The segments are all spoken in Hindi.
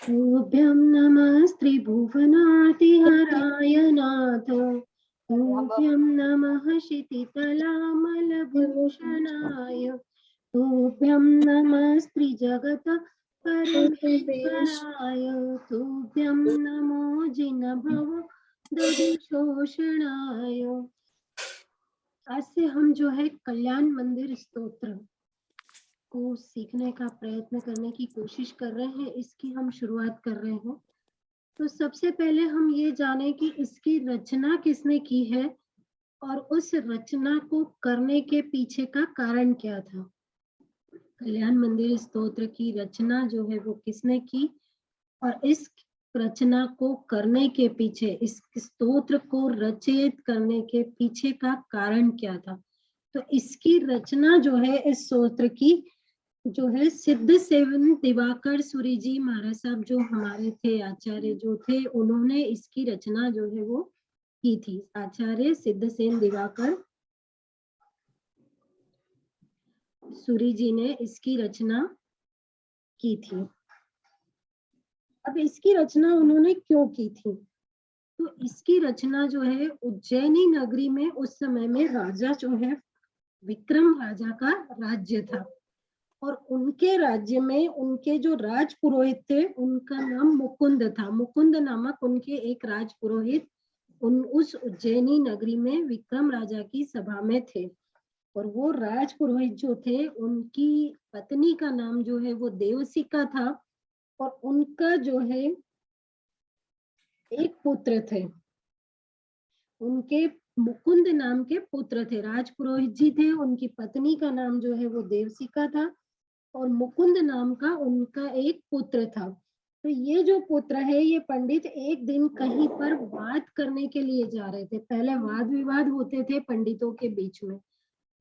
तुभ्यं नमः त्रिभुवनार्तिहराय नाथ। तुभ्यं नमः क्षितितलामलभूषणाय। तुभ्यं नमस्त्रिजगत परमेश्वराय। तुभ्यं नमो जिनभव दधिशोषणाय। आज से हम जो है कल्याण मंदिर स्तोत्र को सीखने का प्रयत्न करने की कोशिश कर रहे हैं। इसकी हम शुरुआत कर रहे हैं। तो सबसे पहले हम ये जाने कि इसकी रचना किसने की है और उस रचना को करने के पीछे का कारण क्या था। कल्याण मंदिर स्तोत्र की रचना जो है वो किसने की और इस रचना को करने के पीछे, इस स्तोत्र को रचित करने के पीछे का कारण क्या था। तो इसकी रचना जो है इस स्तोत्र की जो है सिद्ध सेवन दिवाकर सूरी जी महाराज साहब जो हमारे थे आचार्य जो थे, उन्होंने इसकी रचना जो है वो की थी। आचार्य सिद्ध सेन दिवाकर सूरी जी ने इसकी रचना की थी। अब इसकी रचना उन्होंने क्यों की थी, तो इसकी रचना जो है उज्जैनी नगरी में उस समय में राजा जो है विक्रम राजा का राज्य था और उनके राज्य में उनके जो राज पुरोहित थे उनका नाम मुकुंद था। मुकुंद नामक उनके एक राज पुरोहित उस उज्जैनी नगरी में विक्रम राजा की सभा में थे और वो राज पुरोहित जो थे उनकी पत्नी का नाम जो है वो देवसिका था और उनका जो है एक पुत्र थे। उनके मुकुंद नाम के पुत्र थे, राज पुरोहित जी थे, उनकी पत्नी का नाम जो है वो देवसिका था और मुकुंद नाम का उनका एक पुत्र था। तो ये जो पुत्र है ये पंडित एक दिन कहीं पर वाद करने के लिए जा रहे थे। पहले वाद विवाद होते थे पंडितों के बीच में,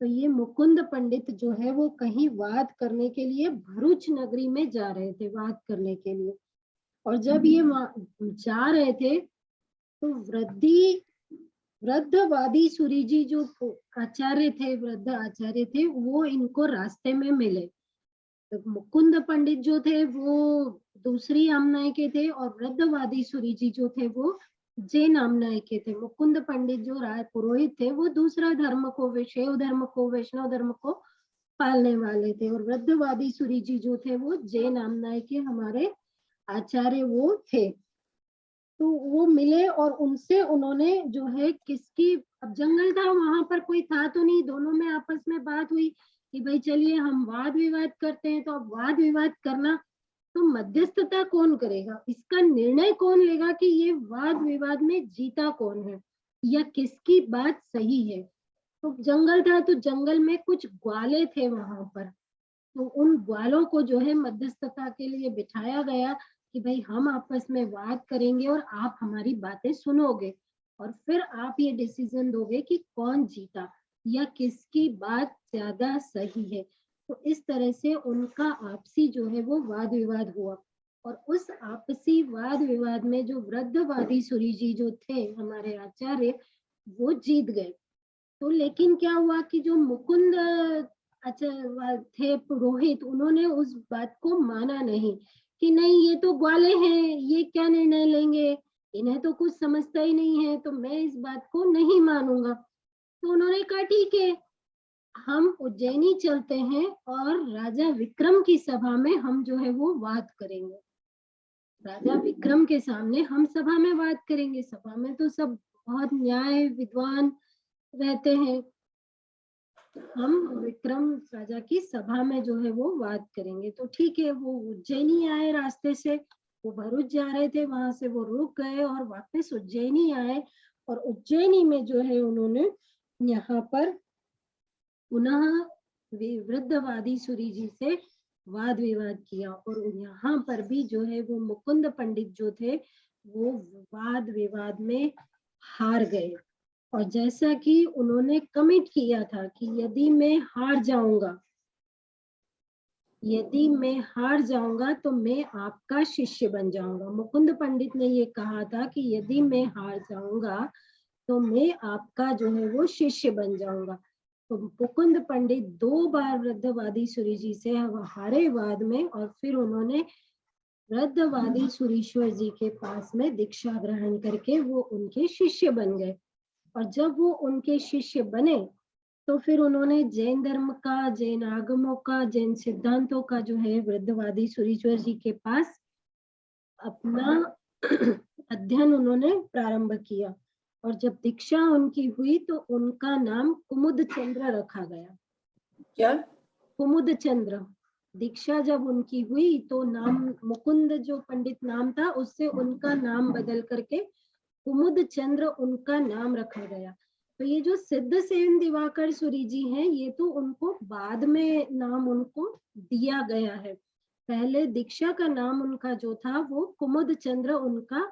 तो ये मुकुंद पंडित जो है वो कहीं वाद करने के लिए भरूच नगरी में जा रहे थे वाद करने के लिए। और जब ये जा रहे थे तो वृद्धवादी सूरी जी जो आचार्य थे, वृद्ध आचार्य थे, वो इनको रास्ते में मिले। तो मुकुंद पंडित जो थे वो दूसरी आमनाय के थे और वृद्धवादी सूरी जी जो थे वो जैन आमनाय के थे। मुकुंद पंडित जो राय पुरोहित थे वो दूसरा धर्म को, शैव धर्म को, वैष्णव धर्म को पालने वाले थे और वृद्धवादी सूरी जी जो थे वो जैन आमनाय के हमारे आचार्य वो थे। तो वो मिले और उनसे उन्होंने जो है किसकी, अब जंगल था वहां पर कोई था तो नहीं, दोनों में आपस में बात हुई कि भाई चलिए हम वाद विवाद करते हैं। तो अब वाद विवाद करना तो मध्यस्थता कौन करेगा, इसका निर्णय कौन लेगा कि ये वाद विवाद में जीता कौन है या किसकी बात सही है। तो जंगल था तो जंगल में कुछ ग्वाले थे वहां पर, तो उन ग्वालों को जो है मध्यस्थता के लिए बिठाया गया कि भाई हम आपस में बात करेंगे और आप हमारी बातें सुनोगे और फिर आप ये डिसीजन दोगे कि कौन जीता या किसकी बात ज्यादा सही है। तो इस तरह से उनका आपसी जो है वो वाद विवाद हुआ और उस आपसी वाद विवाद में जो वृद्धवादी सूरी जी जो थे हमारे आचार्य वो जीत गए। तो लेकिन क्या हुआ कि जो मुकुंद अच्छा थे पुरोहित, उन्होंने उस बात को माना नहीं कि नहीं ये तो ग्वाले हैं, ये क्या निर्णय लेंगे, इन्हें तो कुछ समझता ही नहीं है, तो मैं इस बात को नहीं मानूंगा। तो उन्होंने कहा ठीक है, हम उज्जैनी चलते हैं और राजा विक्रम की सभा में हम जो है वो वाद करेंगे। राजा विक्रम के सामने हम सभा में बात करेंगे, सभा में तो सब बहुत न्याय विद्वान रहते हैं। हम विक्रम राजा की सभा में जो है वो वाद करेंगे। तो ठीक है, वो उज्जैनी आए रास्ते से, वो भरूच जा रहे थे, वहां से वो रुक गए और वापस उज्जैनी आए और उज्जैनी में जो है उन्होंने यहाँ पर पुनः वृद्धवादी सूरी जी से वाद विवाद किया और यहाँ पर भी जो है वो मुकुंद पंडित जो थे वो वाद विवाद में हार गए। और जैसा कि उन्होंने कमिट किया था कि यदि मैं हार जाऊंगा तो मैं आपका शिष्य बन जाऊंगा। मुकुंद पंडित ने ये कहा था कि यदि मैं हार जाऊंगा तो मैं आपका जो है वो शिष्य बन जाऊंगा। तो मुकुंद पंडित 2 बार वृद्धवादी सूरी जी से हारे वाद में और फिर उन्होंने वृद्धवादी सुरीश्वर जी के पास में दीक्षा ग्रहण करके वो उनके शिष्य बन गए। और जब वो उनके शिष्य बने तो फिर उन्होंने जैन धर्म का, जैन आगमों का, जैन सिद्धांतों का जो है वृद्धवादी सुरीश्वर जी के पास अपना अध्ययन उन्होंने प्रारंभ किया। और जब दीक्षा उनकी हुई तो उनका नाम कुमुद चंद्र रखा गया। क्या? कुमुद चंद्र। दीक्षा जब उनकी हुई तो नाम मुकुंद जो पंडित नाम था उससे उनका नाम बदल करके कुमुद चंद्र उनका नाम रखा गया। तो ये जो सिद्ध सेन दिवाकर सूरी जी हैं ये तो उनको बाद में नाम उनको दिया गया है। पहले दीक्षा का नाम उनका जो था वो कुमुद चंद्र उनका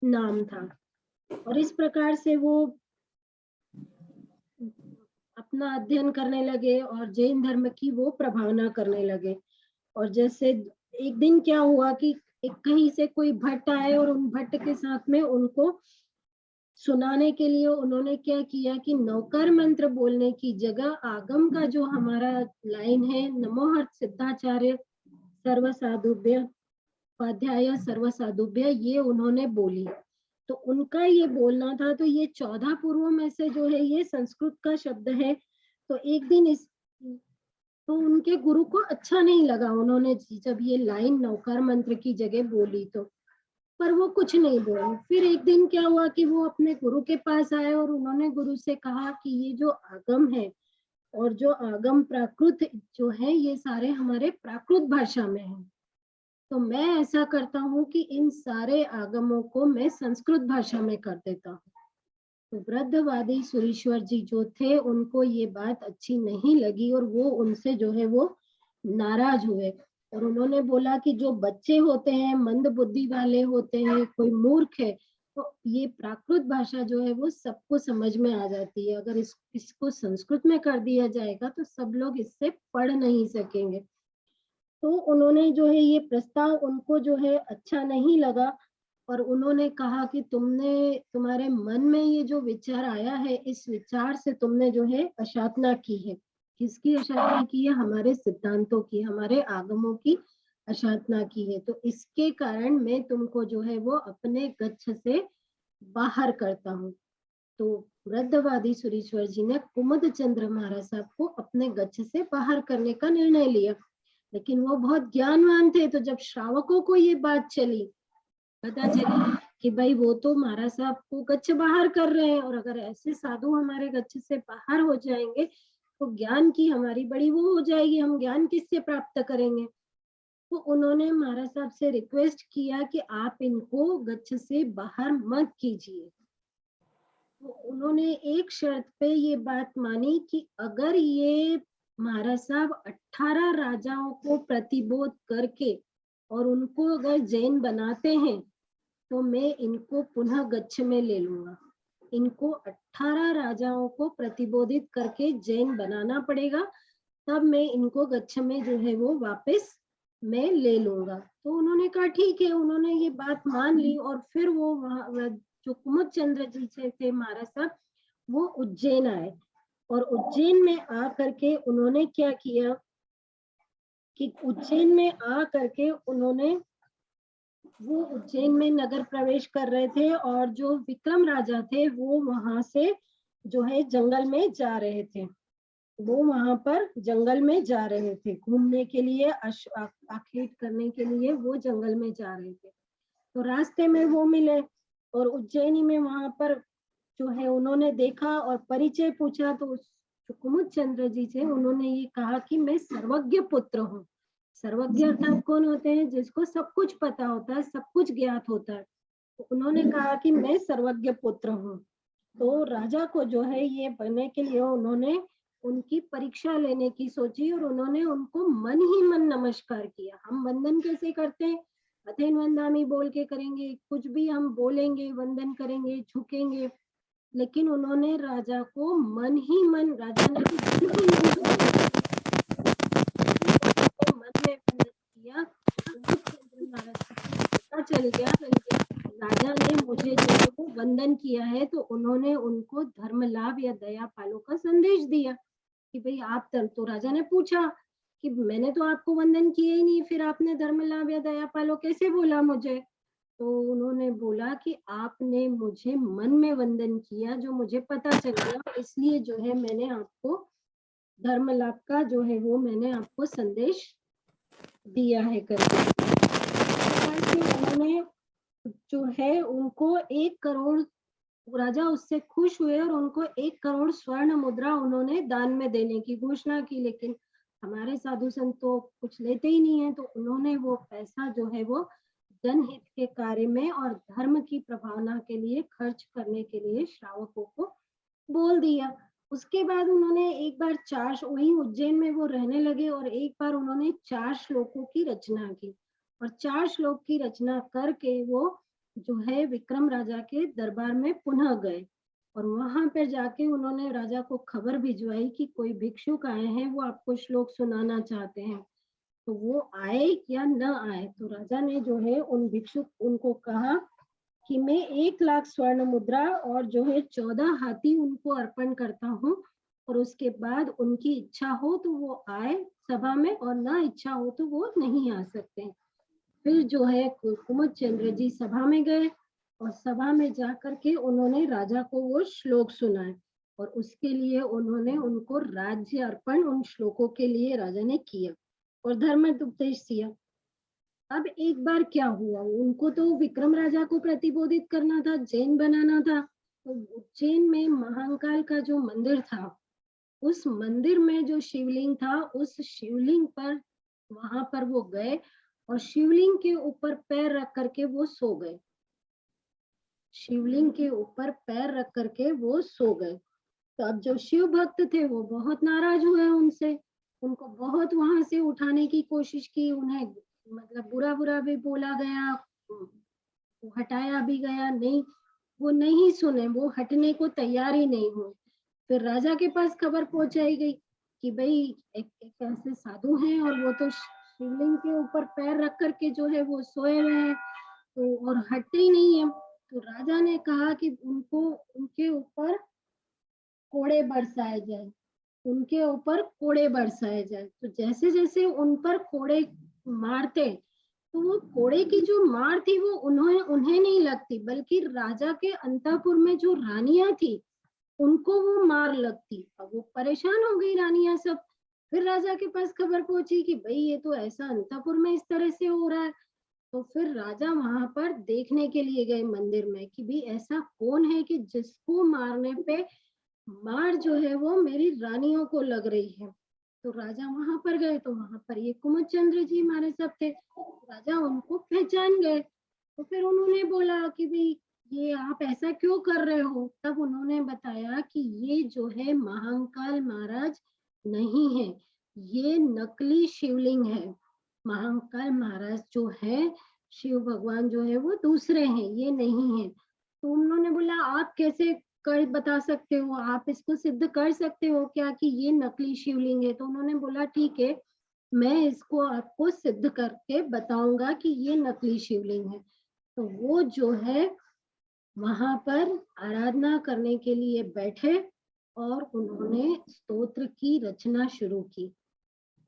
नाम था। और इस प्रकार से वो अपना अध्ययन करने लगे और जैन धर्म की वो प्रभावना करने लगे। और जैसे एक दिन क्या हुआ कि एक कहीं से कोई भट्ट आए और उन भट्ट के साथ में उनको सुनाने के लिए उन्होंने क्या किया कि नौकर मंत्र बोलने की जगह आगम का जो हमारा लाइन है, नमोहर्त सिद्धाचार्य सर्व साधुभ्य उपाध्याय सर्व साधुभ्य, ये उन्होंने बोली। तो उनका ये बोलना था। तो ये 14 पूर्व में से जो है ये संस्कृत का शब्द है। तो एक दिन तो उनके गुरु को अच्छा नहीं लगा, उन्होंने जब ये लाइन नौकर मंत्र की जगह बोली तो, पर वो कुछ नहीं बोले। फिर एक दिन क्या हुआ कि वो अपने गुरु के पास आए और उन्होंने गुरु से कहा कि ये जो आगम है और जो आगम प्राकृत जो है ये सारे हमारे प्राकृत भाषा में है। तो मैं ऐसा करता हूँ कि इन सारे आगमों को मैं संस्कृत भाषा में कर देता हूँ। तो वृद्धवादी सुरीश्वर जी जो थे उनको ये बात अच्छी नहीं लगी और वो उनसे जो है वो नाराज हुए। और उन्होंने बोला कि जो बच्चे होते हैं, मंद बुद्धि वाले होते हैं, कोई मूर्ख है, तो ये प्राकृत भाषा जो है वो सबको समझ में आ जाती है। अगर इसको संस्कृत में कर दिया जाएगा तो सब लोग इससे पढ़ नहीं सकेंगे। तो उन्होंने जो है ये प्रस्ताव उनको जो है अच्छा नहीं लगा। और उन्होंने कहा कि तुम्हारे मन में ये जो विचार आया है, इस विचार से तुमने जो है अशातना की है। किसकी अशातना की है? हमारे सिद्धांतों की, हमारे आगमों की अशातना की है। तो इसके कारण मैं तुमको जो है वो अपने गच्छ से बाहर करता हूँ। तो वृद्धवादी सुरीश्वर जी ने कुमुद चंद्र महाराज साहब को अपने गच्छ से बाहर करने का निर्णय लिया। लेकिन वो बहुत ज्ञानवान थे। तो जब श्रावकों को ये बात पता चली कि भाई वो तो महाराज साहब को गच्छ बाहर कर रहे हैं और अगर ऐसे साधु हमारे गच्छ से बाहर हो जाएंगे तो ज्ञान की हमारी बड़ी वो हो जाएगी, हम ज्ञान किससे प्राप्त करेंगे। तो उन्होंने महाराज साहब से रिक्वेस्ट किया कि आप इनको गच्छ से बाहर मत कीजिए। तो उन्होंने एक शर्त पे ये बात मानी कि अगर ये महाराज साहब 18 राजाओं को प्रतिबोध करके और उनको अगर जैन बनाते हैं तो मैं इनको पुनः गच्छ में ले लूंगा। इनको 18 राजाओं को प्रतिबोधित करके जैन बनाना पड़ेगा, तब मैं इनको गच्छ में जो है वो वापस मैं ले लूंगा। तो उन्होंने कहा ठीक है, उन्होंने ये बात मान ली। और फिर वो वहां जो कुमुद चंद्र जी थे महाराज साहब, वो उज्जैन आए। और उज्जैन में आ करके उन्होंने क्या किया कि उज्जैन में आ करके उन्होंने वो उज्जैन में नगर प्रवेश कर रहे थे और जो विक्रम राजा थे वो वहां से जो है जंगल में जा रहे थे। वो वहां पर जंगल में जा रहे थे घूमने के लिए, आखेट करने के लिए वो जंगल में जा रहे थे। तो रास्ते में वो मिले और उज्जैनी में वहां पर जो है उन्होंने देखा और परिचय पूछा। तो जो कुमुद चंद्र जी थे उन्होंने ये कहा कि मैं सर्वज्ञ पुत्र हूँ। सर्वज्ञ अर्थात कौन होते हैं? जिसको सब कुछ पता होता है, सब कुछ ज्ञात होता है। तो उन्होंने कहा कि मैं सर्वज्ञ पुत्र हूँ। तो राजा को जो है ये बनने के लिए उन्होंने उनकी परीक्षा लेने की सोची और उन्होंने उनको मन ही मन नमस्कार किया। हम वंदन कैसे करते हैं? अथेन वंदामी बोल के करेंगे, कुछ भी हम बोलेंगे, वंदन करेंगे, झुकेंगे। लेकिन उन्होंने राजा को मन ही मन, राजा ने तो बिल्कुल नहीं बोला, मन में वंदन किया। पता चल गया राजा ने मुझे जो है वो वंदन किया है, तो उन्होंने उनको धर्म लाभ या दया पालो का संदेश दिया कि भाई आप तो राजा ने पूछा कि मैंने तो आपको वंदन किया ही नहीं, फिर आपने धर्म लाभ या दया पालो कैसे बोला मुझे? तो उन्होंने बोला कि आपने मुझे मन में वंदन किया, जो मुझे पता चल गया, इसलिए जो है मैंने आपको धर्म लाभ का जो है वो मैंने आपको संदेश दिया है करके। उन्होंने जो है उनको 1 करोड़, राजा उससे खुश हुए और उनको 1 करोड़ स्वर्ण मुद्रा उन्होंने दान में देने की घोषणा की। लेकिन हमारे साधु संत तो कुछ लेते ही नहीं है, तो उन्होंने वो पैसा जो है वो जनहित के कार्य में और धर्म की प्रभावना के लिए खर्च करने के लिए श्रावकों को बोल दिया। उसके बाद उन्होंने एक बार 4 वहीं उज्जैन में वो रहने लगे और एक बार उन्होंने 4 श्लोकों की रचना की और 4 श्लोक की रचना करके वो जो है विक्रम राजा के दरबार में पुनः गए और वहां पर जाके उन्होंने राजा को खबर भिजवाई कि कोई भिक्षुक आए हैं, वो आपको श्लोक सुनाना चाहते हैं। तो वो आए या न आए, तो राजा ने जो है उन भिक्षुक उनको कहा कि मैं 1 लाख स्वर्ण मुद्रा और जो है 14 हाथी उनको अर्पण करता हूँ और उसके बाद उनकी इच्छा हो तो वो आए सभा में और ना इच्छा हो तो वो नहीं आ सकते। फिर जो है कुमुद चंद्र जी सभा में गए और सभा में जा करके उन्होंने राजा को वो श्लोक सुनाए और उसके लिए उन्होंने उनको राज्य अर्पण उन श्लोकों के लिए राजा ने किया और धर्म उपदेश दिया। अब एक बार क्या हुआ, उनको तो विक्रम राजा को प्रतिबोधित करना था, जैन बनाना था। तो उज्जैन में महाकाल का जो मंदिर था, उस मंदिर में जो शिवलिंग था, उस शिवलिंग पर वहां पर वो गए और शिवलिंग के ऊपर पैर रख करके वो सो गए। शिवलिंग के ऊपर पैर रख करके वो सो गए। तो अब जो शिव भक्त थे वो बहुत नाराज हुए उनसे, उनको बहुत वहां से उठाने की कोशिश की, उन्हें मतलब बुरा बुरा भी बोला गया, वो हटाया भी गया, नहीं वो नहीं सुने, वो हटने को तैयार ही नहीं हुए। फिर राजा के पास खबर पहुंचाई गई कि भाई एक ऐसे साधु हैं और वो तो शिवलिंग के ऊपर पैर रख करके जो है वो सोए हुए हैं, तो और हटते ही नहीं है। तो राजा ने कहा कि उनको उनके ऊपर कोड़े बरसाए जाए, उनके ऊपर कोड़े बरसाए जाए। तो जैसे जैसे उन पर कोड़े मारते, तो वो कोड़े की जो मार थी वो उन्हें नहीं लगती, बल्कि राजा के अंतःपुर में जो रानियां थी उनको वो मार लगती। अब वो परेशान हो गई रानियां सब। फिर राजा के पास खबर पहुंची कि भाई ये तो ऐसा अंतःपुर में इस तरह से हो रहा है। तो फिर राजा वहां पर देखने के लिए गए मंदिर में कि भाई ऐसा कौन है कि जिसको मारने पे मार जो है वो मेरी रानियों को लग रही है। तो राजा वहां पर गए तो वहां पर ये कुमुद चंद्र जी हमारे सब थे। राजा उनको पहचान गए, तो फिर उन्होंने बोला कि भाई ये आप ऐसा क्यों कर रहे हो? तब उन्होंने बताया कि ये जो है महाकाल महाराज नहीं है, ये नकली शिवलिंग है। महाकाल महाराज जो है, शिव भगवान जो है वो दूसरे हैं, ये नहीं है। तो उन्होंने बोला आप कैसे कर बता सकते हो, आप इसको सिद्ध कर सकते हो क्या कि ये नकली शिवलिंग है? तो उन्होंने बोला ठीक है, मैं इसको आपको सिद्ध करके बताऊंगा कि ये नकली शिवलिंग है। तो वो जो है वहां पर आराधना करने के लिए बैठे और उन्होंने स्तोत्र की रचना शुरू की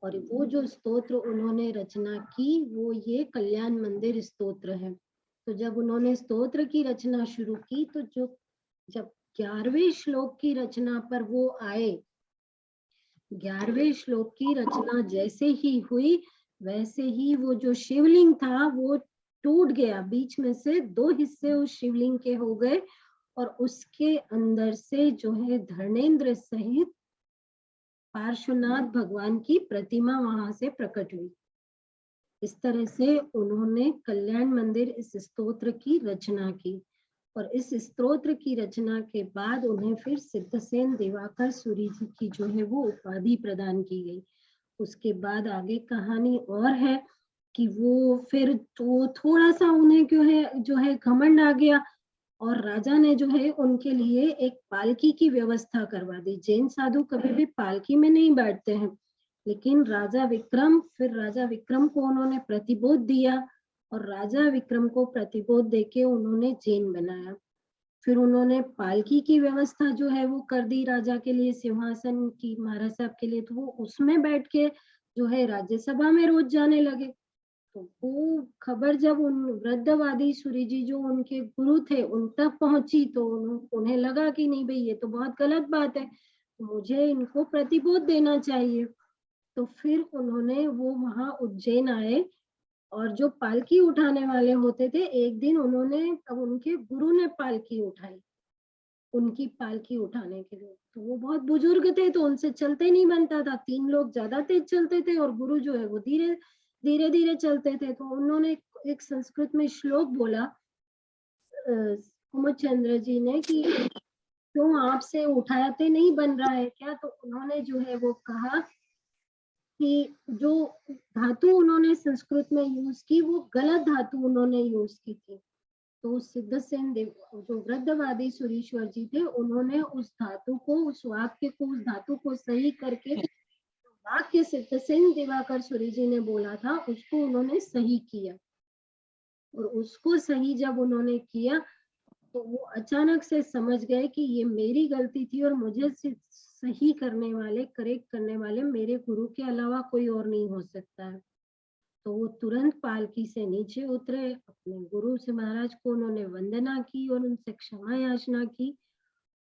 और वो जो स्तोत्र उन्होंने रचना की वो ये कल्याण मंदिर स्तोत्र है। तो जब उन्होंने स्तोत्र की रचना शुरू की तो जब 11वें श्लोक की रचना पर वो आए, 11वें श्लोक की रचना जैसे ही हुई वैसे ही वो जो शिवलिंग था वो टूट गया, बीच में से 2 हिस्से उस शिवलिंग के हो गए और उसके अंदर से जो है धर्मेंद्र सहित पार्श्वनाथ भगवान की प्रतिमा वहां से प्रकट हुई। इस तरह से उन्होंने कल्याण मंदिर इस स्तोत्र की रचना की और इस स्तोत्र की रचना के बाद उन्हें फिर सिद्धसेन दिवाकर सूरी जी की जो है वो उपाधि प्रदान की गई। उसके बाद आगे कहानी और है कि वो फिर तो थोड़ा सा उन्हें क्यों है जो है घमंड आ गया और राजा ने जो है उनके लिए एक पालकी की व्यवस्था करवा दी। जैन साधु कभी भी पालकी में नहीं बैठते हैं, लेकिन राजा विक्रम को उन्होंने प्रतिबोध दिया और राजा विक्रम को प्रतिबोध देके उन्होंने जैन बनाया। फिर उन्होंने पालकी की व्यवस्था जो है वो कर दी राजा के लिए, सिंहासन की महाराज साहब के लिए, तो वो उसमें बैठ के जो है राज्यसभा में रोज जाने लगे। तो वो खबर जब उन वृद्धवादी सूरी जी जो उनके गुरु थे उन तक पहुंची, तो उन्हें लगा कि नहीं भाई ये तो बहुत गलत बात है, मुझे इनको प्रतिबोध देना चाहिए। तो फिर उन्होंने वो वहां उज्जैन आए, और जो पालकी उठाने वाले होते थे, एक दिन उन्होंने, तब उनके गुरु ने पालकी उठाई उनकी पालकी उठाने के लिए। तो वो बहुत बुजुर्ग थे, तो उनसे चलते नहीं बनता था, 3 लोग ज्यादा तेज चलते थे और गुरु जो है वो धीरे धीरे धीरे चलते थे। तो उन्होंने एक संस्कृत में श्लोक बोला कुमुदचंद्र जी ने कि क्यों आपसे उठाते नहीं बन रहा है क्या? तो उन्होंने जो है वो कहा कि जो धातु उन्होंने संस्कृत में यूज की वो गलत धातु उन्होंने यूज की थी। तो सिद्धसेन देव जो वृद्धवादी सुरीश्वर जी थे, उन्होंने उस धातु को, उस वाक्य को, उस धातु को सही करके वाक्य सिद्धसेन दिवाकर सूरी जी ने बोला था उसको उन्होंने सही किया। और उसको सही जब उन्होंने किया तो वो अचानक से समझ गए कि ये मेरी गलती थी और मुझे सही करने वाले, करेक्ट करने वाले मेरे गुरु के अलावा कोई और नहीं हो सकता है। तो वो तुरंत पालकी से नीचे उतरे, अपने गुरु से महाराज को उन्होंने वंदना की और उनसे क्षमा याचना की,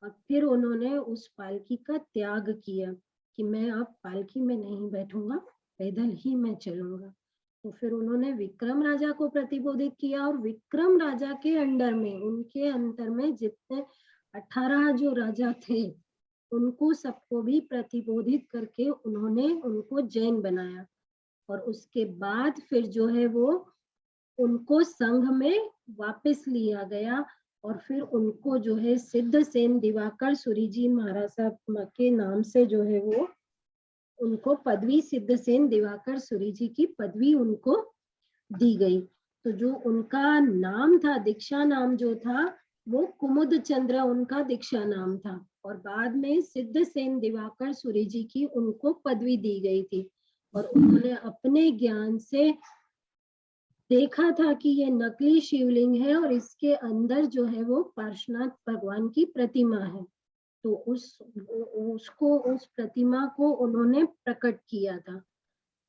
और फिर उन्होंने उस पालकी का त्याग किया कि मैं अब पालकी में नहीं बैठूंगा, पैदल ही मैं चलूंगा। तो फिर उन्होंने विक्रम राजा को प्रतिबोधित किया, और विक्रम राजा के अंडर में, उनके अंतर में जितने 18 जो राजा थे उनको सबको भी प्रतिबोधित करके उन्होंने उनको जैन बनाया। और उसके बाद फिर जो है वो उनको संघ में वापस लिया गया, और फिर उनको जो है सिद्धसेन दिवाकर सूरी जी महाराज साहब के नाम से जो है वो उनको पदवी, सिद्धसेन दिवाकर सूरी जी की पदवी उनको दी गई। तो जो उनका नाम था, दीक्षा नाम जो था, वो कुमुद चंद्र उनका दीक्षा नाम था, और बाद में सिद्धसेन दिवाकर सूरी जी की उनको पदवी दी गई थी। और उन्होंने अपने ज्ञान से देखा था कि ये नकली शिवलिंग है और इसके अंदर जो है वो पार्श्वनाथ भगवान की प्रतिमा है। तो उस प्रतिमा को उन्होंने प्रकट किया था।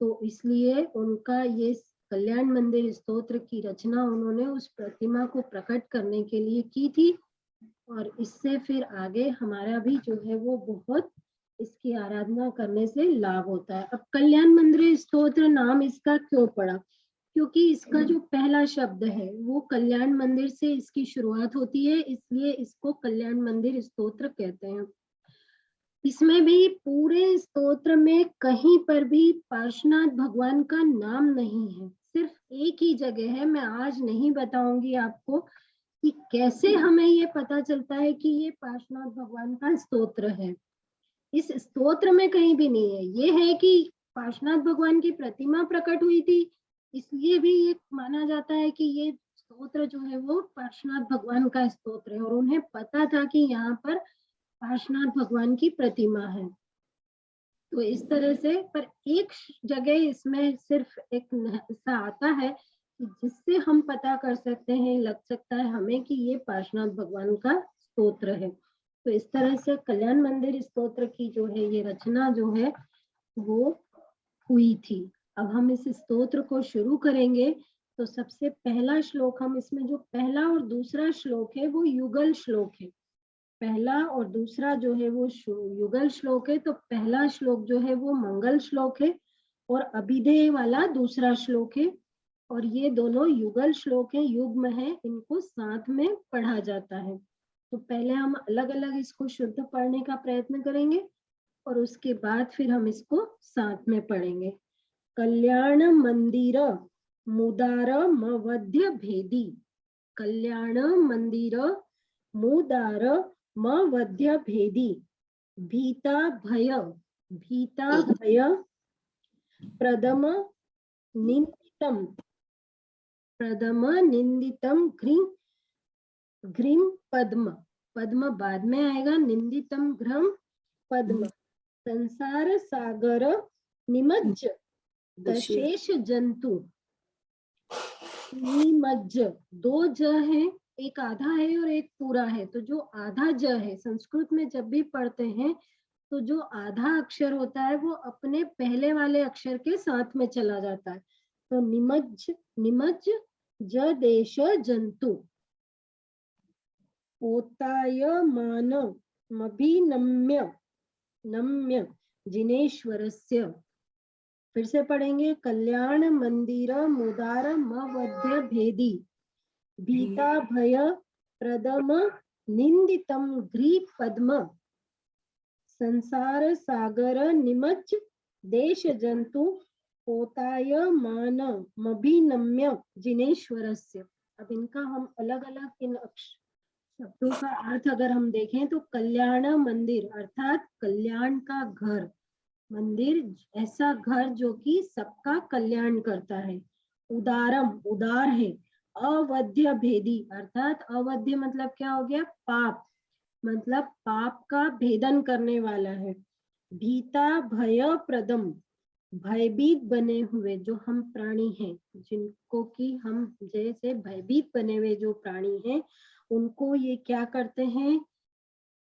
तो इसलिए उनका ये कल्याण मंदिर स्तोत्र की रचना उन्होंने उस प्रतिमा को प्रकट करने के लिए की थी। और इससे फिर आगे हमारा भी जो है वो बहुत इसकी आराधना करने से लाभ होता है। अब कल्याण मंदिर स्तोत्र नाम इसका क्यों पड़ा? क्योंकि इसका जो पहला शब्द है वो कल्याण मंदिर से इसकी शुरुआत होती है, इसलिए इसको कल्याण मंदिर स्तोत्र कहते हैं। इसमें भी पूरे स्तोत्र में कहीं पर भी पार्श्वनाथ भगवान का नाम नहीं है, सिर्फ एक ही जगह है। मैं आज नहीं बताऊंगी आपको कि कैसे हमें ये पता चलता है कि ये पार्श्वनाथ भगवान का स्तोत्र है। इस स्तोत्र में कहीं भी नहीं है। ये है कि पार्श्वनाथ भगवान की प्रतिमा प्रकट हुई थी, इसलिए भी ये माना जाता है कि ये स्तोत्र जो है वो पार्श्वनाथ भगवान का स्तोत्र है, और उन्हें पता था कि यहाँ पर पार्श्वनाथ भगवान की प्रतिमा है। तो इस तरह से, पर एक जगह इसमें सिर्फ एक ऐसा आता है जिससे हम पता कर सकते हैं, लग सकता है हमें कि ये पार्श्वनाथ भगवान का स्तोत्र है। तो इस तरह से कल्याण मंदिर स्तोत्र की जो है ये रचना जो है वो हुई थी। अब हम इस स्तोत्र को शुरू करेंगे। तो सबसे पहला श्लोक, हम इसमें जो पहला और दूसरा श्लोक है वो युगल श्लोक है। पहला और दूसरा जो है वो युगल श्लोक है। तो पहला श्लोक जो है वो मंगल श्लोक है और अभिधेय वाला दूसरा श्लोक है, और ये दोनों युगल श्लोक है, युग्म है, इनको साथ में पढ़ा जाता है। तो पहले हम अलग अलग इसको शुद्ध पढ़ने का प्रयत्न करेंगे और उसके बाद फिर हम इसको साथ में पढ़ेंगे। कल्याण मंदिर मुदार मवध्य भेदी, कल्याण मंदिर मुदार मवध्य भेदी, भीता भय प्रदम निंदितम घ्रीम पद्म, पद्म बाद में आएगा, निंदितम घ्रम पद्म, संसार सागर निमज्ज दशेष जंतु, निमज्ज, दो ज है, एक आधा है और एक पूरा है। तो जो आधा ज है संस्कृत में जब भी पढ़ते हैं तो जो आधा अक्षर होता है वो अपने पहले वाले अक्षर के साथ में चला जाता है। तो निमज्ज, निमज्ज ज देश जंतु, पोतायमान मभिनम्य, नम्य जिनेश्वरस्य। फिर से पढ़ेंगे, कल्याण मंदिर मुदार मवध्य भेदी, भीता भय प्रदम निंदितम ग्रीव पद्म, संसार सागर निमज्ज देश जंतु, पोतायमान मभिनम्य जिनेश्वरस्य। अब इनका हम अलग अलग इन शब्दों का अर्थ अगर हम देखें तो कल्याण मंदिर अर्थात कल्याण का घर, मंदिर ऐसा घर जो कि सबका कल्याण करता है। उदारम उदार है। अवध्य भेदी अर्थात अवध्य मतलब क्या हो गया, पाप, मतलब पाप का भेदन करने वाला है। भीता भय प्रदम, भयभीत बने हुए जो हम प्राणी हैं, जिनको कि हम जैसे भयभीत बने हुए जो प्राणी हैं उनको ये क्या करते हैं,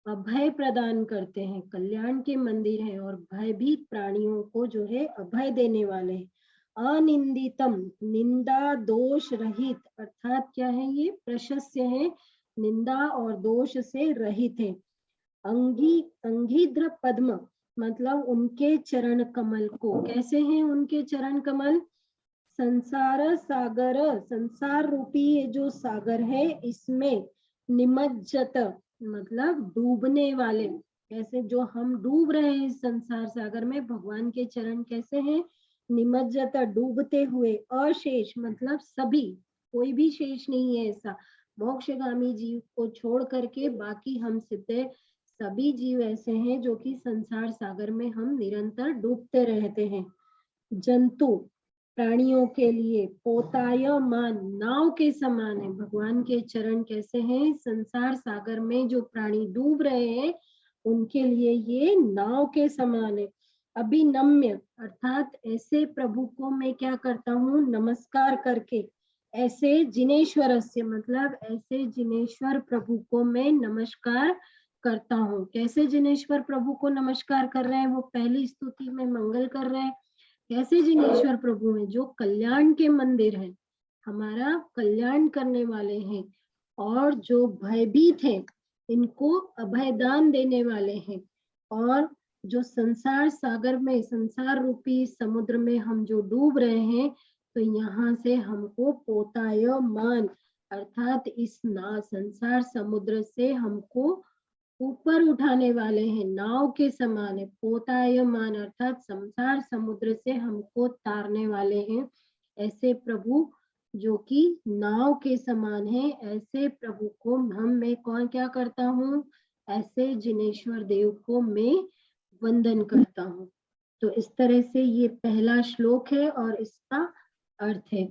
अभय प्रदान करते हैं। कल्याण के मंदिर है और भयभीत प्राणियों को जो है अभय देने वाले हैं। अनिंदितम निंदा दोष रहित अर्थात क्या है, ये प्रशस्य है, निंदा और दोष से रहित है। अंगीद्र पद्म मतलब उनके चरण कमल को, कैसे हैं उनके चरण कमल, संसार सागर, संसार रूपी ये जो सागर है इसमें निमज्जत मतलब डूबने वाले, कैसे जो हम डूब रहे हैं इस संसार सागर में, भगवान के चरण कैसे हैं, निमज्जत डूबते हुए, अशेष मतलब सभी, कोई भी शेष नहीं है ऐसा, मोक्षगामी जीव को छोड़ करके बाकी हम सिद्ध सभी जीव ऐसे हैं जो कि संसार सागर में हम निरंतर डूबते रहते हैं। जंतु प्राणियों के लिए, पोतायमान नाव के समान है, भगवान के चरण कैसे हैं, संसार सागर में जो प्राणी डूब रहे हैं उनके लिए ये नाव के समान है। अभिनम्य अर्थात ऐसे प्रभु को मैं क्या करता हूँ, नमस्कार करके, ऐसे जिनेश्वरस्य मतलब ऐसे जिनेश्वर प्रभु को मैं नमस्कार करता हूँ। कैसे जिनेश्वर प्रभु को नमस्कार कर रहे हैं, वो पहली स्तुति में मंगल कर रहे हैं। कैसे जिनेश्वर प्रभु हैं, जो कल्याण के मंदिर हैं, हमारा कल्याण करने वाले हैं, और जो भयभीत हैं इनको अभयदान देने वाले हैं, और जो संसार सागर में, संसार रूपी समुद्र में हम जो डूब रहे हैं, तो यहाँ से हमको पोतायमान अर्थात इस संसार समुद्र से हमको ऊपर उठाने वाले हैं, नाव के समान है। पोतायमान अर्थात संसार समुद्र से हमको तारने वाले हैं। ऐसे प्रभु जो कि नाव के समान है, ऐसे प्रभु को मैं कौन क्या करता हूँ, ऐसे जिनेश्वर देव को मैं वंदन करता हूँ। तो इस तरह से ये पहला श्लोक है और इसका अर्थ है।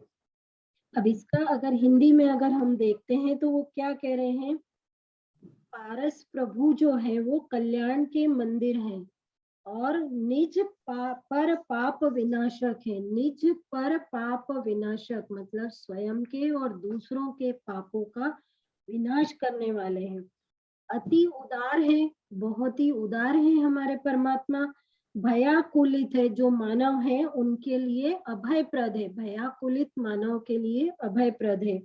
अब इसका अगर हिंदी में अगर हम देखते हैं तो वो क्या कह रहे हैं, पारस प्रभु जो है वो कल्याण के मंदिर हैं और निज पर पाप विनाशक है। निज पर पाप विनाशक मतलब स्वयं के और दूसरों के पापों का विनाश करने वाले हैं। अति उदार है, बहुत ही उदार है हमारे परमात्मा। भयाकुलित है, जो मानव है उनके लिए अभयप्रद है, भयाकुलित मानव के लिए अभयप्रद है।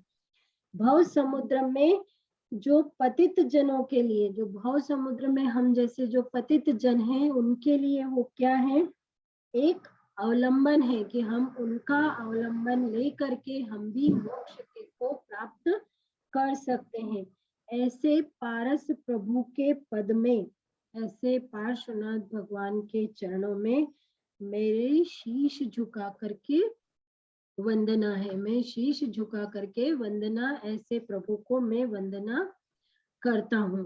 भव समुद्र में जो पतित जनों के लिए, जो भव समुद्र में हम जैसे जो पतित जन हैं उनके लिए वो क्या है, एक अवलंबन है कि हम उनका अवलंबन ले करके हम भी मोक्ष को प्राप्त कर सकते हैं। ऐसे पारस प्रभु के पद में, ऐसे पार्श्वनाथ भगवान के चरणों में मेरे शीश झुका करके वंदना है। मैं शीश झुका करके वंदना, ऐसे प्रभु को मैं वंदना करता हूँ।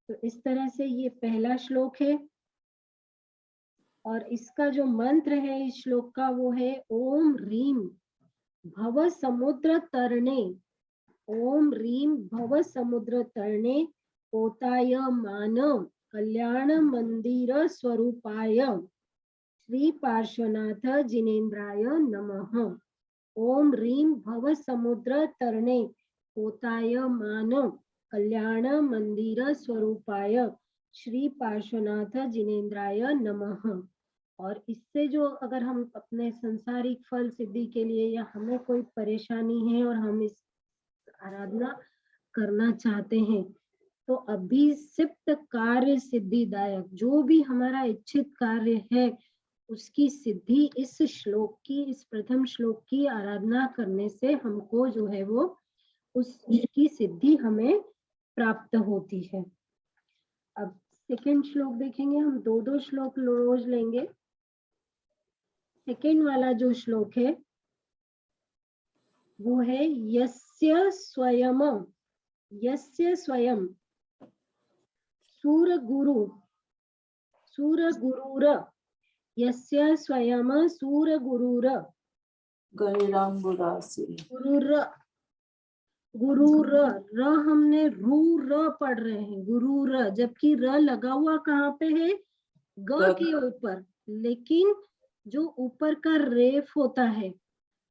तो इस तरह से ये पहला श्लोक है और इसका जो मंत्र है इस श्लोक का वो है ओम रीम भव समुद्र तरणे, ओम रीम भव समुद्र तरणे पोतायमान कल्याण मंदिर स्वरूपाय श्री पार्श्वनाथ जिनेन्द्राय नमः। ओम रीम भव समुद्र तरणे पोतायमान कल्याण मंदिर स्वरूपाय श्री पार्श्वनाथ जिनेन्द्राय नमः। और इससे जो अगर हम अपने संसारिक फल सिद्धि के लिए या हमें कोई परेशानी है और हम इस आराधना करना चाहते हैं तो अभिषिक्त कार्य सिद्धिदायक, जो भी हमारा इच्छित कार्य है उसकी सिद्धि इस श्लोक की, इस प्रथम श्लोक की आराधना करने से हमको जो है वो उसकी सिद्धि हमें प्राप्त होती है। अब सेकंड श्लोक देखेंगे, हम दो श्लोक रोज लेंगे। सेकंड वाला जो श्लोक है वो है यस्य स्वयं सूरगुरुर यस्य स्वयं सूरगुरुर गुरुर र हमने रू र पढ़ रहे हैं, गुरुर, जबकि र लगा हुआ कहाँ पे है? ग के ऊपर, लेकिन जो ऊपर का रेफ होता है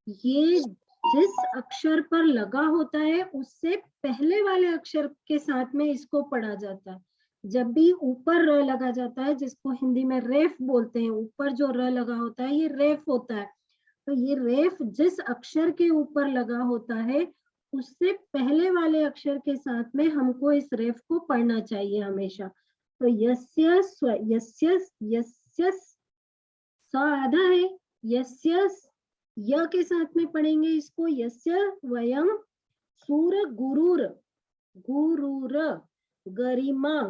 ये जिस अक्षर पर लगा होता है उससे पहले वाले अक्षर के साथ में इसको पढ़ा जाता है। जब भी ऊपर र लगा जाता है, जिसको हिंदी में रेफ बोलते हैं, ऊपर जो र लगा होता है ये रेफ होता है। तो ये रेफ जिस अक्षर के ऊपर लगा होता है उससे पहले वाले अक्षर के साथ में हमको इस रेफ को पढ़ना चाहिए हमेशा। तो यस्य स आधा है, यस्य य के साथ में पढ़ेंगे इसको, यस्य वयम सूरगुरुर गरिमा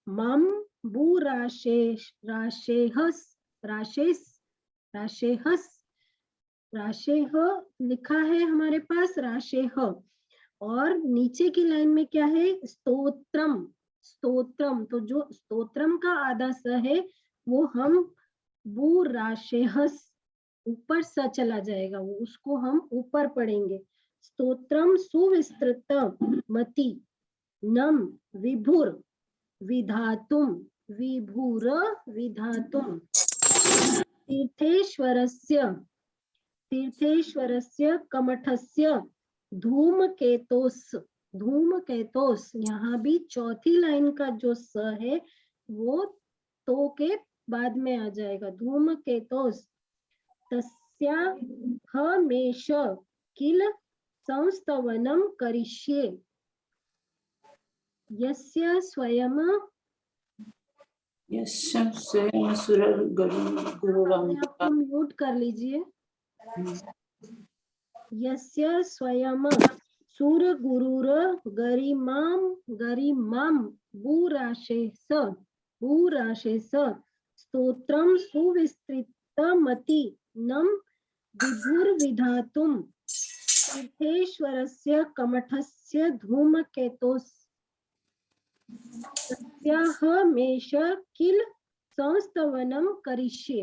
मम भू राशेहस राशेह लिखा है हमारे पास, राशेह। और नीचे की लाइन में क्या है? स्तोत्रम। तो जो स्तोत्रम का आधा स है वो हम भू राशेहस, ऊपर स चला जाएगा, वो उसको हम ऊपर पढ़ेंगे। स्तोत्रम सुविस्तृत मति नम विभुर विधातुम तीर्थेश्वरस्य कमठस्य धूमकेतोस। यहाँ भी चौथी लाइन का जो स है वो तो के बाद में आ जाएगा, धूमकेतोस। तस्या हमेश किल संस्तवनम करिष्ये यस्य स्वयं आपको म्यूट कर लीजिए। यस्य स्वयं सूरगुरुर गरिमाम भूराशेस स्तोत्रम सुविस्तृतमति नम विभुर्विधातुम तीर्थेश्वरस्य कमठस्य धूमकेतोस तस्याहमेष किल संस्तवनम करिष्ये।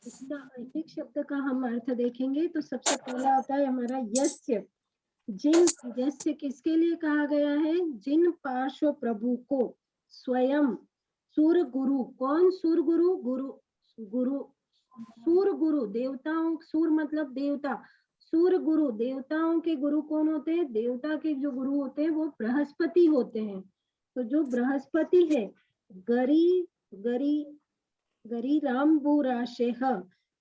इसका एक शब्द का हम अर्थ देखेंगे तो सबसे पहला आता है हमारा यस्य। यस्य किसके लिए कहा गया है? जिन पार्श्व प्रभु को स्वयं सूरगुरु, कौन सूरगुरु? सूरगुरु देवताओं, सूर मतलब देवता, सूरगुरु देवताओं के गुरु कौन होते हैं? देवता के जो गुरु होते हैं वो बृहस्पति होते हैं। तो जो बृहस्पति है गरी राम बुराशेह,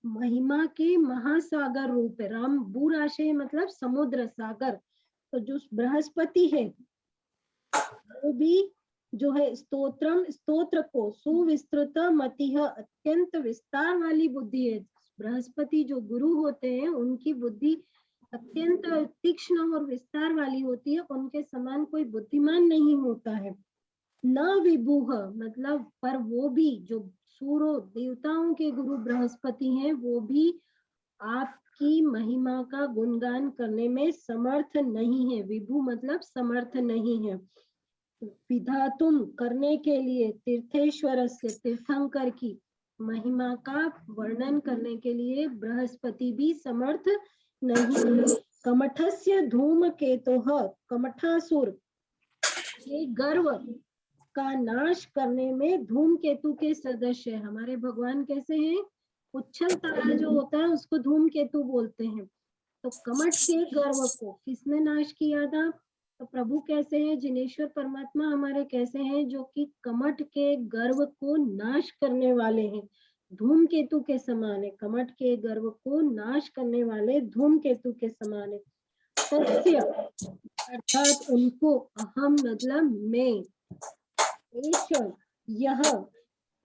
महिमा के महासागर रूप है। राम बुराशेह मतलब समुद्र सागर। तो जो बृहस्पति है वो भी जो है स्तोत्र को सुविस्तृत मतिह, अत्यंत विस्तार वाली बुद्धि है। बृहस्पति जो गुरु होते हैं उनकी बुद्धि अत्यंत तीक्ष्ण और विस्तार वाली होती है, उनके समान कोई बुद्धिमान नहीं होता है। न विभुह मतलब, पर वो भी जो सूरो देवताओं के गुरु बृहस्पति हैं वो भी आपकी महिमा का गुणगान करने में समर्थ नहीं है। विभु मतलब समर्थ नहीं है। विधातुम करने के लिए, तीर्थेश्वर से तीर्थंकर की महिमा का वर्णन करने के लिए बृहस्पति भी समर्थ नहीं है। कमठस्य धूमकेतुः, कमठासुर ये गर्व का नाश करने में धूमकेतु के सदस्य है। हमारे भगवान कैसे हैं? उच्छल तारा जो होता है उसको धूमकेतु बोलते हैं। तो कमठ के गर्व को किसने नाश किया था? तो प्रभु कैसे हैं, जिनेश्वर परमात्मा हमारे कैसे हैं, जो कि कमठ के गर्व को नाश करने वाले हैं, धूमकेतु के समान है, कमठ के गर्व को नाश करने वाले धूमकेतु के समान है। तस्य अर्थात उनको, अहम मतलब मैं, एष यह,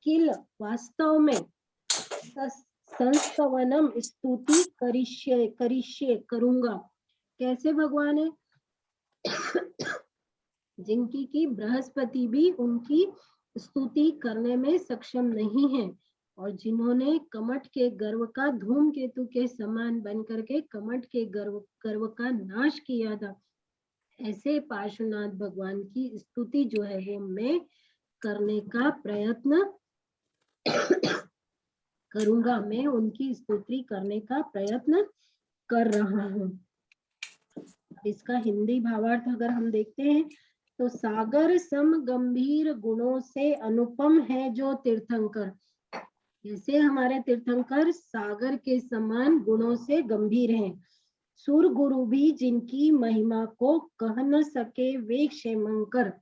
किल वास्तव में, संस्तवनम स्तुति करिष्ये करूंगा। कैसे भगवान है, जिनकी की बृहस्पति भी उनकी स्तुति करने में सक्षम नहीं है, और जिन्होंने कमठ के गर्व का धूमकेतु के समान बन करके कमठ के गर्व का नाश किया था, ऐसे पार्श्वनाथ भगवान की स्तुति जो है वो मैं करने का प्रयत्न करूंगा, मैं उनकी स्तुति करने का प्रयत्न कर रहा हूँ। इसका हिंदी भावार्थ अगर हम देखते हैं तो सागर सम गंभीर गुणों से अनुपम है जो तीर्थंकर, जैसे हमारे तीर्थंकर सागर के समान गुणों से गंभीर हैं। सुर गुरु भी जिनकी महिमा को कह न सके वे क्षेमंकर,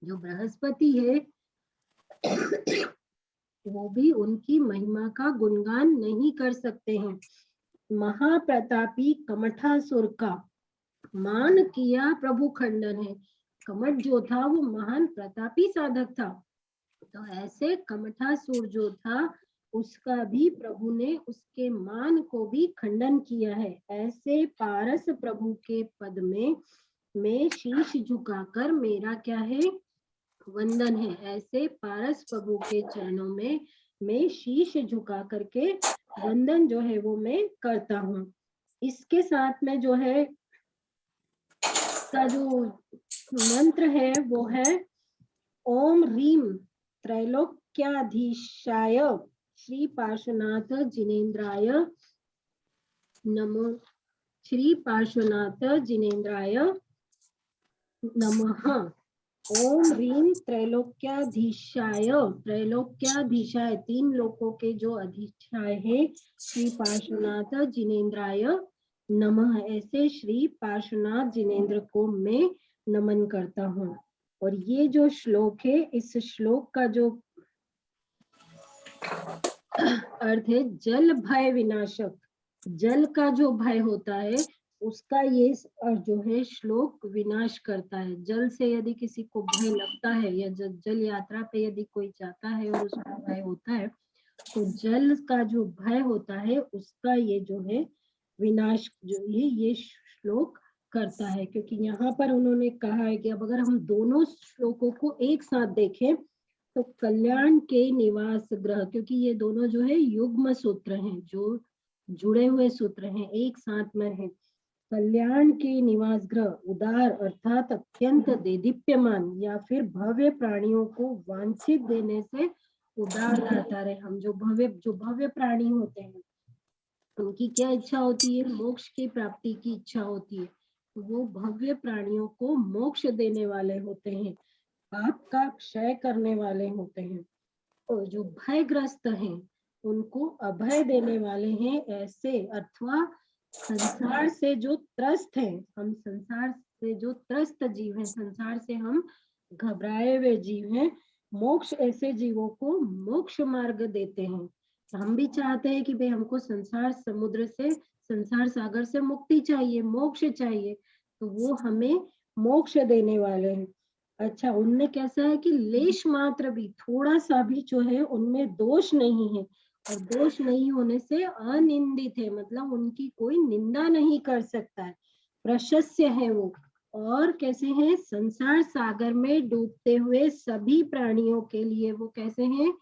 जो बृहस्पति है वो भी उनकी महिमा का गुणगान नहीं कर सकते हैं। महाप्रतापी कमठासुर का मान किया प्रभु खंडन है, कमठ जो था वो महान प्रतापी साधक था, तो ऐसे कमठासुर जो था उसका भी प्रभु ने उसके मान को भी खंडन किया है। ऐसे पारस प्रभु के पद में मैं शीश झुकाकर मेरा क्या है, वंदन है। ऐसे पारस प्रभु के चरणों में मैं शीश झुका करके वंदन जो है वो मैं करता हूँ। इसके साथ में जो है का जो मंत्र है वो है ओम ह्रीम त्रैलोक्याधीशाय श्री पार्श्वनाथ जिनेन्द्राय नमो, श्री पार्श्वनाथ जिनेन्द्राय नमः। ओम ह्रीम त्रैलोक्याधीशाय, त्रैलोक्याधीशाय तीन लोकों के जो अधिष्ठाय है, श्री पार्श्वनाथ जिनेन्द्राय नमः, ऐसे श्री पार्श्वनाथ जिनेन्द्र को मैं नमन करता हूँ। और ये जो श्लोक है, इस श्लोक का जो अर्थ है जल भय विनाशक, जल का जो भय होता है उसका ये जो है श्लोक विनाश करता है। जल से यदि किसी को भय लगता है या जल यात्रा पे यदि कोई जाता है और उसको भय होता है तो जल का जो भय होता है उसका ये जो है विनाश जो ये श्लोक करता है। क्योंकि यहाँ पर उन्होंने कहा है कि अब अगर हम दोनों श्लोकों को एक साथ देखें तो कल्याण के निवास ग्रह, क्योंकि ये दोनों जो है युग्म सूत्र हैं, जो जुड़े हुए सूत्र हैं, एक साथ में है। कल्याण के निवास ग्रह उदार अर्थात अत्यंत देदीप्यमान या फिर भव्य प्राणियों को वांछित देने से उदार करता रहे। हम जो भव्य प्राणी होते हैं उनकी क्या इच्छा होती है, मोक्ष की प्राप्ति की इच्छा होती है, तो वो भव्य प्राणियों को मोक्ष देने वाले होते हैं, पाप का क्षय करने वाले होते हैं। और जो भयग्रस्त हैं उनको अभय देने वाले हैं। ऐसे अथवा संसार से जो त्रस्त हैं, हम संसार से जो त्रस्त जीव हैं, संसार से हम घबराए हुए जीव हैं, मोक्ष ऐसे जीवों को मोक्ष मार्ग देते हैं। हम भी चाहते हैं कि भाई हमको संसार समुद्र से, संसार सागर से मुक्ति चाहिए, मोक्ष चाहिए, तो वो हमें मोक्ष देने वाले हैं। अच्छा, उनमें कैसा है कि लेश मात्र भी, थोड़ा सा भी जो है उनमें दोष नहीं है, और दोष नहीं होने से अनिंदित है, मतलब उनकी कोई निंदा नहीं कर सकता है, प्रशस्य है वो। और कैसे हैं, संसार सागर में डूबते हुए सभी प्राणियों के लिए वो कैसे हैं,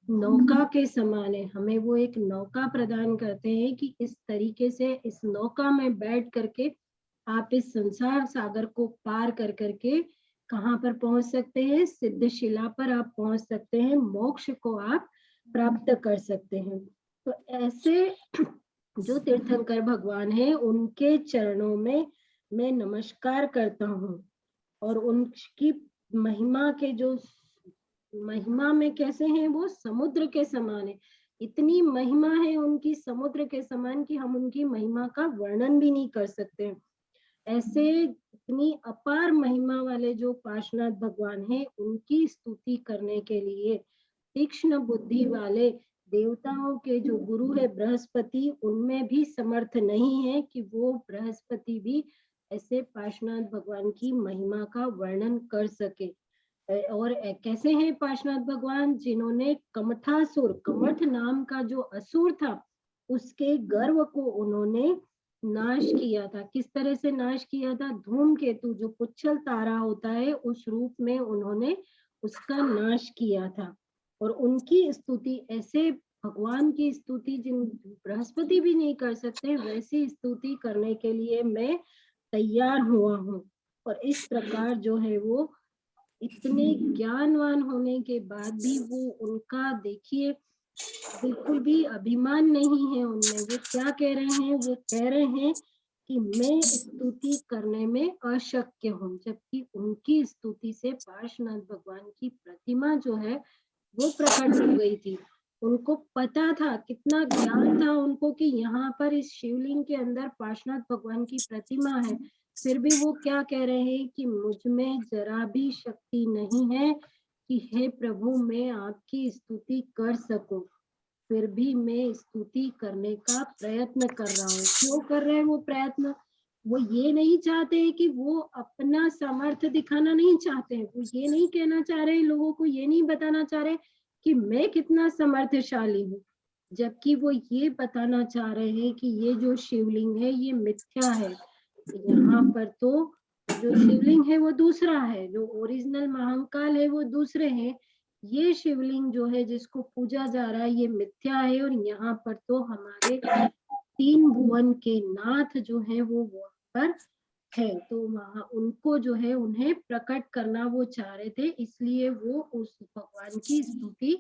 नौका के समान है। हमें वो एक नौका प्रदान करते हैं कि इस तरीके से इस नौका में बैठ करके आप इस संसार सागर को पार कर करके कहाँ पर पहुंच सकते हैं, सिद्धशिला पर आप पहुंच सकते हैं, मोक्ष को आप प्राप्त कर सकते हैं। तो ऐसे जो तीर्थंकर भगवान हैं उनके चरणों में मैं नमस्कार करता हूँ, और उनकी महिमा के जो महिमा में कैसे हैं, वो समुद्र के समान है। इतनी महिमा है उनकी समुद्र के समान कि हम उनकी महिमा का वर्णन भी नहीं कर सकते। ऐसे इतनी अपार महिमा वाले जो पार्श्वनाथ भगवान हैं, उनकी स्तुति करने के लिए तीक्ष्ण बुद्धि वाले देवताओं के जो गुरु है बृहस्पति, उनमें भी समर्थ नहीं है कि वो बृहस्पति भी ऐसे पार्श्वनाथ भगवान की महिमा का वर्णन कर सके। और कैसे हैं पार्श्वनाथ भगवान, जिन्होंने कमठासुर, कमठ नाम का जो असुर था, उसके गर्व को उन्होंने नाश किया था। किस तरह से नाश किया था? धूमकेतु जो पुच्छल तारा होता है, उस रूप में उन्होंने उसका नाश किया था। और उनकी स्तुति, ऐसे भगवान की स्तुति जिन बृहस्पति भी नहीं कर सकते, वैसी स्तुति करने के लिए मैं तैयार हुआ हूँ। और इस प्रकार जो है वो इतने ज्ञानवान होने के बाद भी वो, उनका देखिए बिल्कुल भी अभिमान नहीं है उनमें। वो क्या कह रहे हैं? वो कह रहे हैं कि मैं स्तुति करने में अशक्य हूँ, जबकि उनकी स्तुति से पार्श्वनाथ भगवान की प्रतिमा जो है वो प्रकट हो गई थी। उनको पता था, कितना ज्ञान था उनको कि यहाँ पर इस शिवलिंग के अंदर पार्श्वनाथ भगवान की प्रतिमा है। फिर भी वो क्या कह रहे हैं कि मुझ में जरा भी शक्ति नहीं है कि हे प्रभु मैं आपकी स्तुति कर सकूं। फिर भी मैं स्तुति करने का प्रयत्न कर रहा हूँ। क्यों कर रहे हैं वो प्रयत्न? वो ये नहीं चाहते हैं कि वो अपना सामर्थ्य दिखाना नहीं चाहते हैं। वो ये नहीं कहना चाह रहे हैं, लोगों को ये नहीं बताना चाह रहे कि मैं कितना समर्थशाली हूँ, जबकि वो ये बताना चाह रहे हैं कि ये जो शिवलिंग है ये मिथ्या है। यहाँ पर तो जो शिवलिंग है वो दूसरा है, जो ओरिजिनल महाकाल है वो दूसरे हैं। ये शिवलिंग जो है जिसको पूजा जा रहा है ये मिथ्या है, और यहाँ पर तो हमारे 3 भुवन के नाथ जो है वो वहाँ पर है। तो वहाँ उनको जो है उन्हें प्रकट करना वो चाह रहे थे, इसलिए वो उस भगवान की स्तुति